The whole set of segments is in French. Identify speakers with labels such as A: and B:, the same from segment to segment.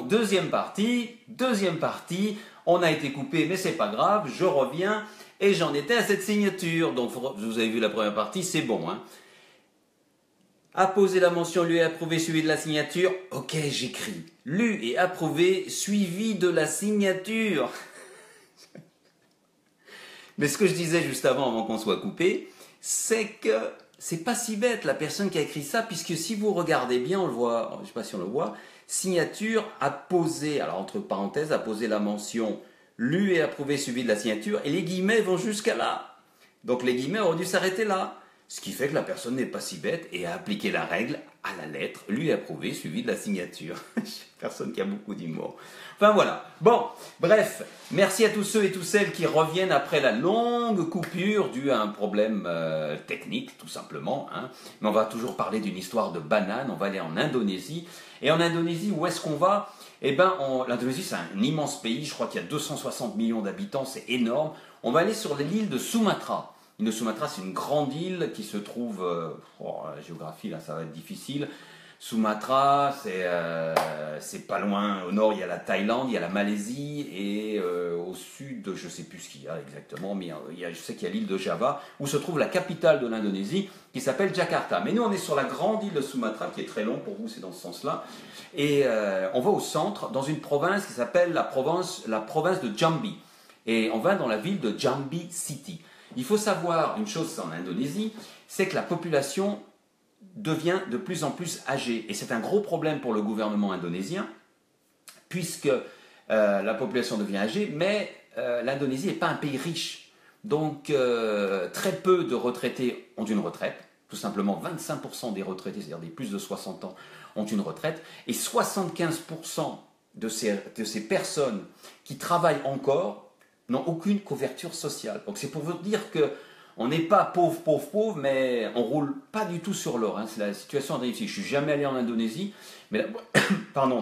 A: Deuxième partie, on a été coupé, mais c'est pas grave, je reviens et j'en étais à cette signature. Donc vous avez vu la première partie, c'est bon. Hein. Apposer la mention lu et approuvé suivi de la signature. Ok, j'écris. Lu et approuvé suivi de la signature. Mais ce que je disais juste avant qu'on soit coupé, c'est que c'est pas si bête la personne qui a écrit ça, puisque si vous regardez bien, on le voit, je ne sais pas si on le voit, signature apposée, alors entre parenthèses, apposer la mention lu et approuvé suivi de la signature, et les guillemets vont jusqu'à là. Donc les guillemets auraient dû s'arrêter là. Ce qui fait que la personne n'est pas si bête et a appliqué la règle à la lettre, lu et approuvé suivi de la signature. Personne qui a beaucoup d'humour. Enfin voilà. Bon, bref, merci à tous ceux et toutes celles qui reviennent après la longue coupure due à un problème technique, tout simplement. Hein. Mais on va toujours parler d'une histoire de banane. On va aller en Indonésie. Et en Indonésie, où est-ce qu'on va ? Eh bien, l'Indonésie, c'est un immense pays. Je crois qu'il y a 260 millions d'habitants. C'est énorme. On va aller sur l'île de Sumatra. L'île de Sumatra, c'est une grande île qui se trouve... la géographie, là, ça va être difficile. Sumatra, c'est pas loin. Au nord, il y a la Thaïlande, il y a la Malaisie. Et au sud, je ne sais plus ce qu'il y a exactement, mais je sais qu'il y a l'île de Java, où se trouve la capitale de l'Indonésie, qui s'appelle Jakarta. Mais nous, on est sur la grande île de Sumatra, qui est très longue, pour vous, c'est dans ce sens-là. Et on va au centre, dans une province qui s'appelle la province de Jambi. Et on va dans la ville de Jambi City. Il faut savoir une chose en Indonésie, c'est que la population devient de plus en plus âgée. Et c'est un gros problème pour le gouvernement indonésien, puisque la population devient âgée, mais l'Indonésie n'est pas un pays riche. Donc très peu de retraités ont une retraite. Tout simplement 25% des retraités, c'est-à-dire des plus de 60 ans, ont une retraite. Et 75% de ces personnes qui travaillent encore n'ont aucune couverture sociale. Donc c'est pour vous dire qu'on n'est pas pauvre, mais on ne roule pas du tout sur l'or. Hein. C'est la situation difficile. Je ne suis jamais allé en Indonésie, mais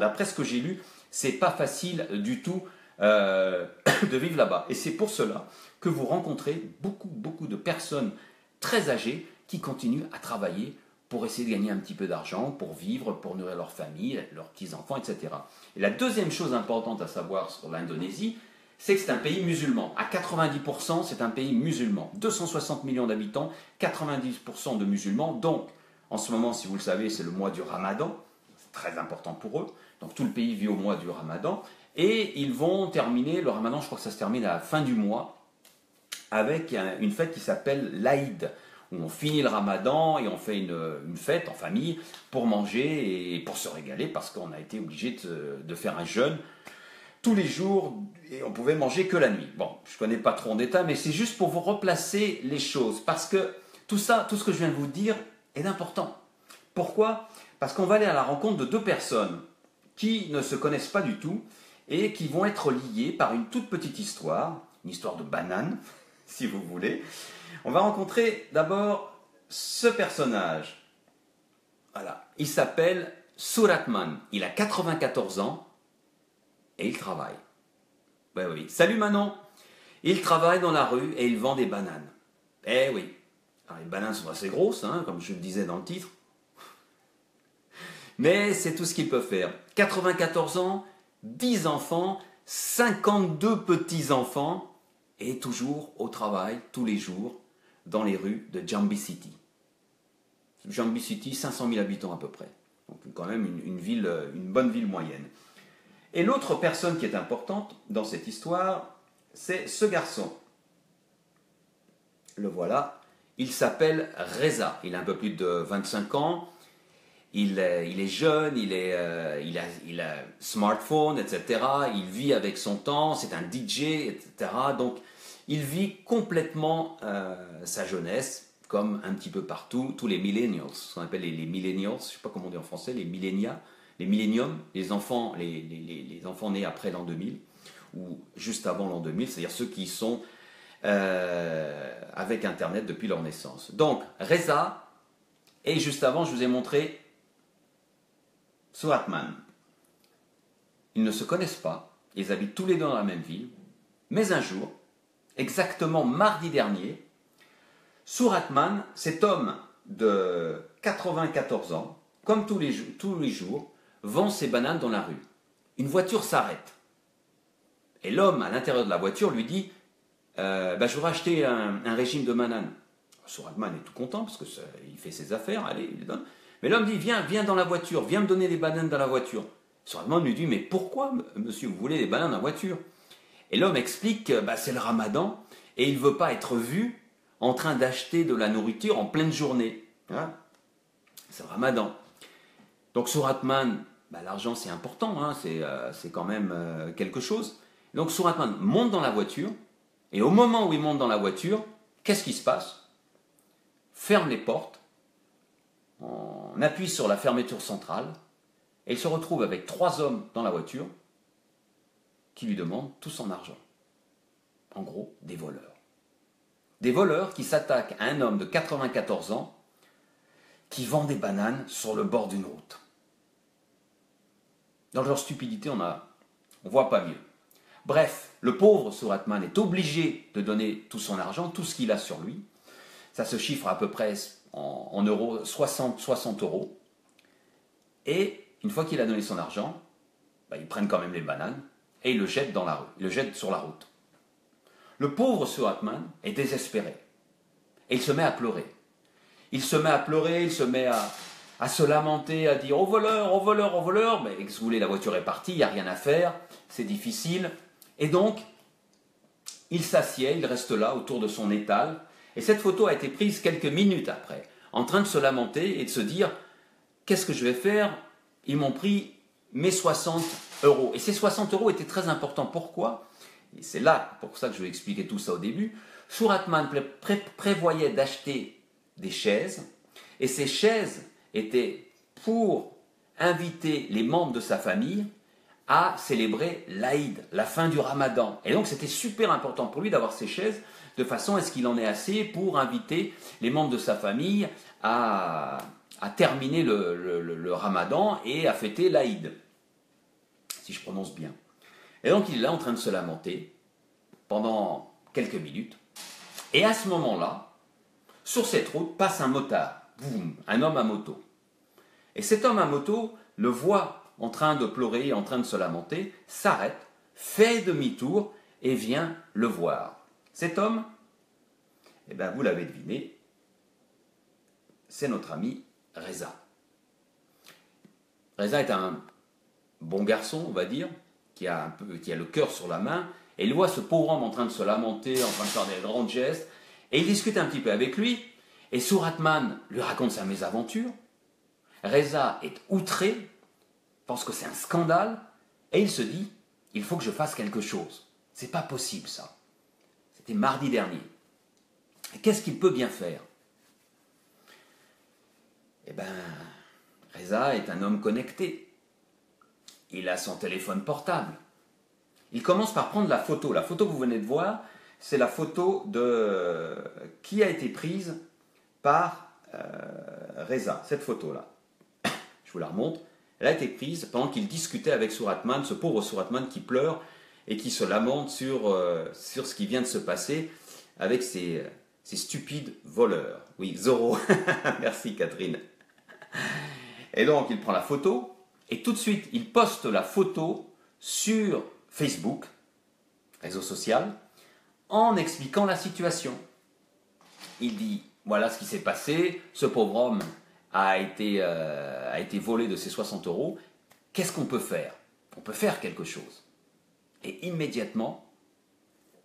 A: d'après ce que j'ai lu, c'est pas facile du tout de vivre là-bas. Et c'est pour cela que vous rencontrez beaucoup de personnes très âgées qui continuent à travailler pour essayer de gagner un petit peu d'argent, pour vivre, pour nourrir leur famille, leurs petits-enfants, etc. Et la deuxième chose importante à savoir sur l'Indonésie, c'est que c'est un pays musulman. À 90%, c'est un pays musulman. 260 millions d'habitants, 90% de musulmans. Donc, en ce moment, si vous le savez, c'est le mois du Ramadan. C'est très important pour eux. Donc, tout le pays vit au mois du Ramadan. Et ils vont terminer, le Ramadan, je crois que ça se termine à la fin du mois, avec une fête qui s'appelle l'Aïd, où on finit le Ramadan et on fait une fête en famille pour manger et pour se régaler, parce qu'on a été obligé de faire un jeûne tous les jours, et on pouvait manger que la nuit. Bon, je ne connais pas trop en détail, mais c'est juste pour vous replacer les choses, parce que tout ça, tout ce que je viens de vous dire est important. Pourquoi ? Parce qu'on va aller à la rencontre de deux personnes qui ne se connaissent pas du tout, et qui vont être liées par une toute petite histoire, une histoire de banane, si vous voulez. On va rencontrer d'abord ce personnage. Voilà, il s'appelle Suratman, il a 94 ans, et il travaille. Ben oui. Salut Manon. Il travaille dans la rue et il vend des bananes. Eh oui. Alors, les bananes sont assez grosses, hein, comme je le disais dans le titre. Mais c'est tout ce qu'il peut faire. 94 ans, 10 enfants, 52 petits-enfants, et toujours au travail, tous les jours, dans les rues de Jambi City. Jambi City, 500 000 habitants à peu près. Donc quand même une bonne ville moyenne. Et l'autre personne qui est importante dans cette histoire, c'est ce garçon. Le voilà. Il s'appelle Reza. Il a un peu plus de 25 ans. Il est jeune, il a smartphone, etc. Il vit avec son temps, c'est un DJ, etc. Donc, il vit complètement sa jeunesse, comme un petit peu partout, tous les millennials, ce qu'on appelle les millennials, je ne sais pas comment on dit en français, les millennials. Les milléniums, les enfants nés après l'an 2000, ou juste avant l'an 2000, c'est-à-dire ceux qui sont avec Internet depuis leur naissance. Donc, Reza, et juste avant, je vous ai montré Suratman. Ils ne se connaissent pas, ils habitent tous les deux dans la même ville, mais un jour, exactement mardi dernier, Suratman, cet homme de 94 ans, comme tous les jours, vend ses bananes dans la rue. une voiture s'arrête. Et l'homme à l'intérieur de la voiture lui dit je voudrais acheter un régime de bananes. Suratman est tout content parce qu'il fait ses affaires, allez, il les donne. Mais l'homme dit viens dans la voiture, viens me donner les bananes dans la voiture. Suratman lui dit mais pourquoi monsieur vous voulez les bananes dans la voiture? Et l'homme explique que c'est le ramadan et il ne veut pas être vu en train d'acheter de la nourriture en pleine journée. Hein, c'est le ramadan. Donc Suratman, l'argent c'est important, hein, c'est quand même quelque chose. Donc Suratman monte dans la voiture, et au moment où il monte dans la voiture, qu'est-ce qui se passe? Ferme les portes, on appuie sur la fermeture centrale, et il se retrouve avec 3 hommes dans la voiture qui lui demandent tout son argent. En gros, des voleurs. Des voleurs qui s'attaquent à un homme de 94 ans qui vend des bananes sur le bord d'une route. Dans leur stupidité, on voit pas mieux. Bref, le pauvre Suratman est obligé de donner tout son argent, tout ce qu'il a sur lui. Ça se chiffre à peu près en euros, 60 euros. Et une fois qu'il a donné son argent, ils prennent quand même les bananes et ils le jettent dans la rue, ils le jettent sur la route. Le pauvre Suratman est désespéré et il se met à pleurer. Il se met à pleurer, il se met à se lamenter, à dire « Au voleur, au voleur, au voleur !» Mais qu'est-ce que vous voulez, la voiture est partie, il n'y a rien à faire, c'est difficile. Et donc, il s'assied, il reste là, autour de son étal. Et cette photo a été prise quelques minutes après, en train de se lamenter et de se dire « Qu'est-ce que je vais faire? Ils m'ont pris mes 60 euros. » Et ces 60 euros étaient très importants. Pourquoi? Et c'est là, pour ça que je vais expliquer tout ça au début. Suratman prévoyait d'acheter des chaises, et ces chaises étaient pour inviter les membres de sa famille à célébrer l'Aïd, la fin du Ramadan. Et donc c'était super important pour lui d'avoir ces chaises, de façon à ce qu'il en ait assez pour inviter les membres de sa famille à terminer le Ramadan et à fêter l'Aïd, si je prononce bien. Et donc il est là en train de se lamenter pendant quelques minutes, et à ce moment-là, sur cette route passe un motard, boum, un homme à moto. Et cet homme à moto le voit en train de pleurer, en train de se lamenter, s'arrête, fait demi-tour et vient le voir. Cet homme, vous l'avez deviné, c'est notre ami Reza. Reza est un bon garçon, on va dire, qui a le cœur sur la main, et il voit ce pauvre homme en train de se lamenter, en train de faire des grands gestes, et il discute un petit peu avec lui, et Suratman lui raconte sa mésaventure. Reza est outré, pense que c'est un scandale, et il se dit, il faut que je fasse quelque chose. C'est pas possible ça. C'était mardi dernier. Et qu'est-ce qu'il peut bien faire? Reza est un homme connecté. Il a son téléphone portable. Il commence par prendre la photo. La photo que vous venez de voir, c'est la photo qui a été prise par Reza, cette photo-là. Je vous la remontre. Elle a été prise pendant qu'il discutait avec Suratman, ce pauvre Suratman qui pleure et qui se lamente sur ce qui vient de se passer avec ces stupides voleurs. Oui, Zorro. Merci Catherine. Et donc il prend la photo et tout de suite il poste la photo sur Facebook, réseau social, en expliquant la situation. Il dit, voilà ce qui s'est passé, ce pauvre homme a été volé de ses 60 euros, qu'est-ce qu'on peut faire? On peut faire quelque chose. Et immédiatement,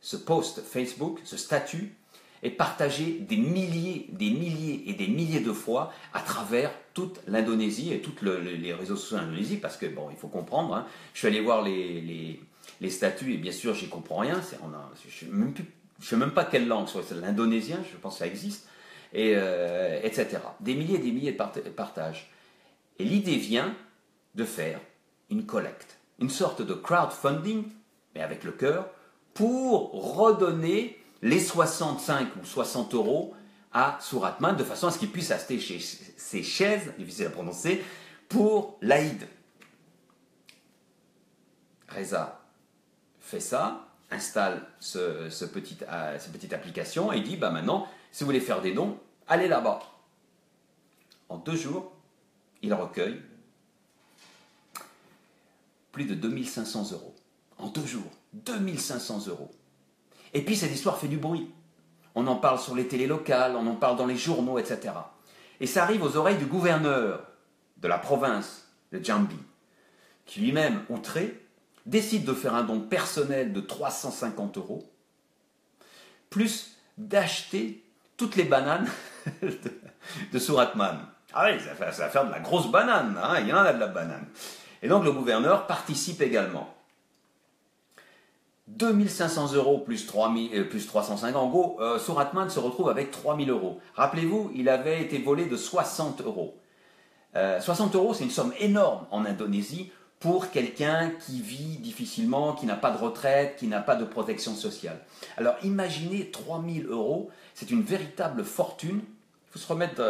A: ce post Facebook, ce statut, est partagé des milliers et des milliers de fois à travers toute l'Indonésie et tous les réseaux sociaux d'Indonésie, parce que, bon, il faut comprendre, hein, je suis allé voir les statuts et bien sûr, j'y comprends rien, je ne sais même pas quelle langue, c'est l'indonésien, je pense que ça existe, etc. Des milliers et des milliers de partages. Et l'idée vient de faire une collecte, une sorte de crowdfunding, mais avec le cœur, pour redonner les 65 ou 60 euros à Suratman, de façon à ce qu'il puisse acheter ses chaises, difficile à prononcer, pour l'Aïd. Reza fait ça, installe cette petite application et dit, maintenant, si vous voulez faire des dons, allez là-bas. En 2 jours, il recueille plus de 2500 € en 2 jours. 2500 €. Et puis cette histoire fait du bruit. On en parle sur les télés locales, on en parle dans les journaux, etc. Et ça arrive aux oreilles du gouverneur de la province de Jambi, qui lui-même, outré, décide de faire un don personnel de 350 €, plus d'acheter toutes les bananes de Suratman. Ah oui, ça va faire de la grosse banane, hein, il y en a de la banane. Et donc le gouverneur participe également. 2500 € plus 350, en gros, Suratman se retrouve avec 3000 €. Rappelez-vous, il avait été volé de 60 €. 60 €, c'est une somme énorme en Indonésie pour quelqu'un qui vit difficilement, qui n'a pas de retraite, qui n'a pas de protection sociale. Alors imaginez 3000 €, c'est une véritable fortune. Il faut se remettre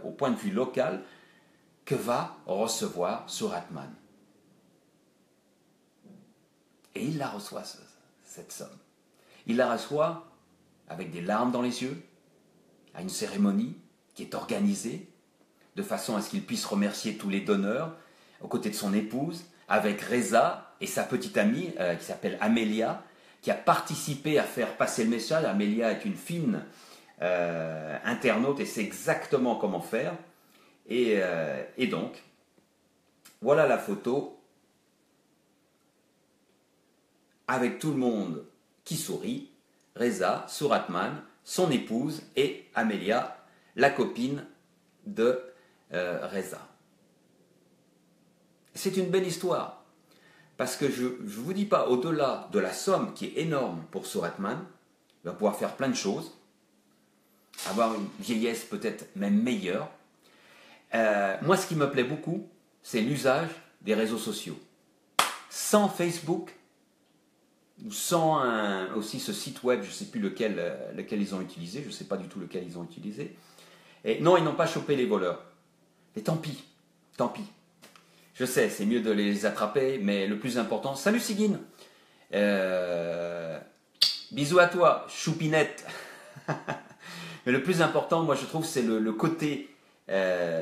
A: au point de vue local que va recevoir Suratman. Et il la reçoit, cette somme. Il la reçoit avec des larmes dans les yeux, à une cérémonie qui est organisée, de façon à ce qu'il puisse remercier tous les donneurs, aux côtés de son épouse, avec Reza et sa petite amie, qui s'appelle Amelia, qui a participé à faire passer le message. Amelia est une fine internaute et sait exactement comment faire. Et donc, voilà la photo avec tout le monde qui sourit, Reza, Suratman, son épouse et Amelia, la copine de Reza. C'est une belle histoire, parce que je ne vous dis pas, au-delà de la somme qui est énorme pour Suratman, il va pouvoir faire plein de choses, avoir une vieillesse peut-être même meilleure. Moi, ce qui me plaît beaucoup, c'est l'usage des réseaux sociaux. Sans Facebook, ou sans aussi ce site web, je ne sais plus lequel ils ont utilisé, je ne sais pas du tout lequel ils ont utilisé. Et non, ils n'ont pas chopé les voleurs. Et tant pis, tant pis. Je sais, c'est mieux de les attraper, mais le plus important... Salut Sigine, bisous à toi, choupinette. Mais le plus important, moi je trouve, c'est le côté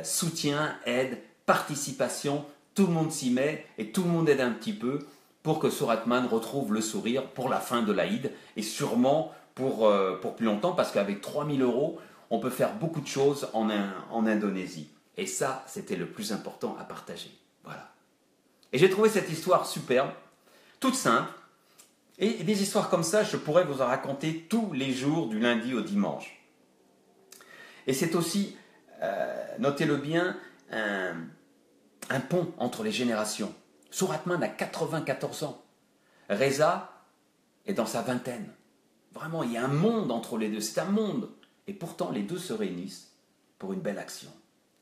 A: soutien, aide, participation. Tout le monde s'y met et tout le monde aide un petit peu pour que Suratman retrouve le sourire pour la fin de l'Aïd et sûrement pour plus longtemps, parce qu'avec 3000 €, on peut faire beaucoup de choses en Indonésie. Et ça, c'était le plus important à partager. Voilà. Et j'ai trouvé cette histoire superbe, toute simple. Et des histoires comme ça, je pourrais vous en raconter tous les jours, du lundi au dimanche. Et c'est aussi, notez-le bien, un pont entre les générations. Suratman a 94 ans. Reza est dans sa vingtaine. Vraiment, il y a un monde entre les deux. C'est un monde. Et pourtant, les deux se réunissent pour une belle action.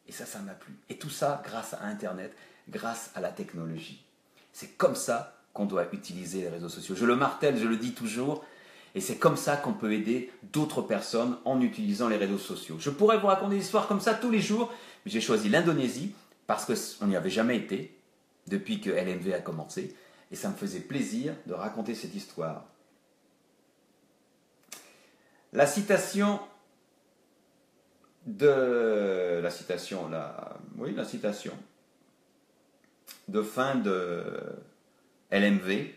A: Et ça m'a plu. Et tout ça grâce à Internet, grâce à la technologie. C'est comme ça qu'on doit utiliser les réseaux sociaux. Je le martèle, je le dis toujours. Et c'est comme ça qu'on peut aider d'autres personnes en utilisant les réseaux sociaux. Je pourrais vous raconter des histoires comme ça tous les jours, mais j'ai choisi l'Indonésie parce qu'on n'y avait jamais été depuis que LMV a commencé. Et ça me faisait plaisir de raconter cette histoire. La citation de fin de LMV,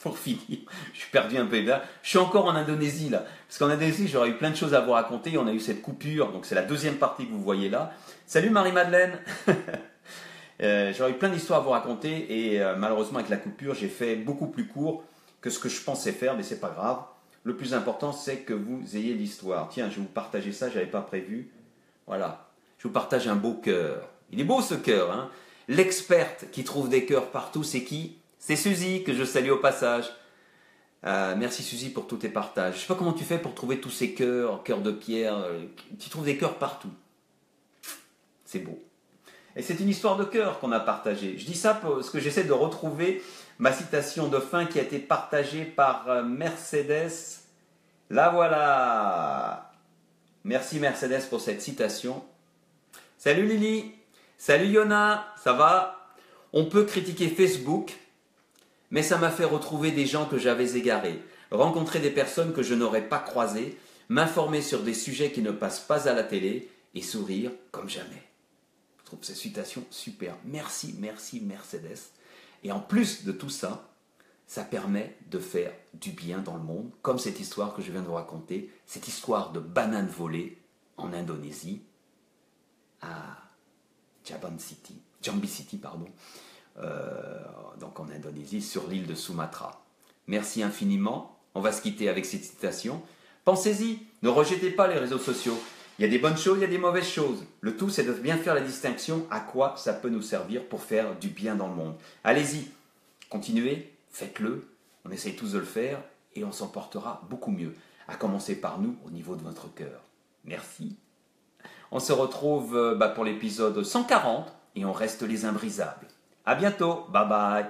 A: pour finir, je suis perdu un peu là. Je suis encore en Indonésie là, parce qu'en Indonésie j'aurais eu plein de choses à vous raconter. On a eu cette coupure, donc c'est la deuxième partie que vous voyez là. Salut Marie-Madeleine. J'aurais eu plein d'histoires à vous raconter et malheureusement avec la coupure j'ai fait beaucoup plus court que ce que je pensais faire, mais c'est pas grave. Le plus important c'est que vous ayez l'histoire. Tiens, je vais vous partager ça, je n'avais pas prévu. Voilà, je vous partage un beau cœur. Il est beau ce cœur, hein. L'experte qui trouve des cœurs partout, c'est qui? C'est Suzy, que je salue au passage. Merci Suzy pour tous tes partages. Je ne sais pas comment tu fais pour trouver tous ces cœurs, cœurs de pierre. Tu trouves des cœurs partout. C'est beau. Et c'est une histoire de cœur qu'on a partagée. Je dis ça parce que j'essaie de retrouver ma citation de fin qui a été partagée par Mercedes. La voilà. Merci Mercedes pour cette citation. Salut Lily. Salut Yona. Ça va? On peut critiquer Facebook, mais ça m'a fait retrouver des gens que j'avais égarés, rencontrer des personnes que je n'aurais pas croisées, m'informer sur des sujets qui ne passent pas à la télé et sourire comme jamais. Je trouve cette citation super. Merci, merci Mercedes. Et en plus de tout ça, ça permet de faire du bien dans le monde, comme cette histoire que je viens de vous raconter, cette histoire de bananes volées en Indonésie, à Jambi City, donc en Indonésie, sur l'île de Sumatra. Merci infiniment. On va se quitter avec cette citation. Pensez-y, ne rejetez pas les réseaux sociaux. Il y a des bonnes choses, il y a des mauvaises choses. Le tout, c'est de bien faire la distinction à quoi ça peut nous servir pour faire du bien dans le monde. Allez-y, continuez, faites-le. On essaye tous de le faire et on s'en portera beaucoup mieux. À commencer par nous, au niveau de votre cœur. Merci. On se retrouve pour l'épisode 140 et on reste les imbrisables. À bientôt, bye bye.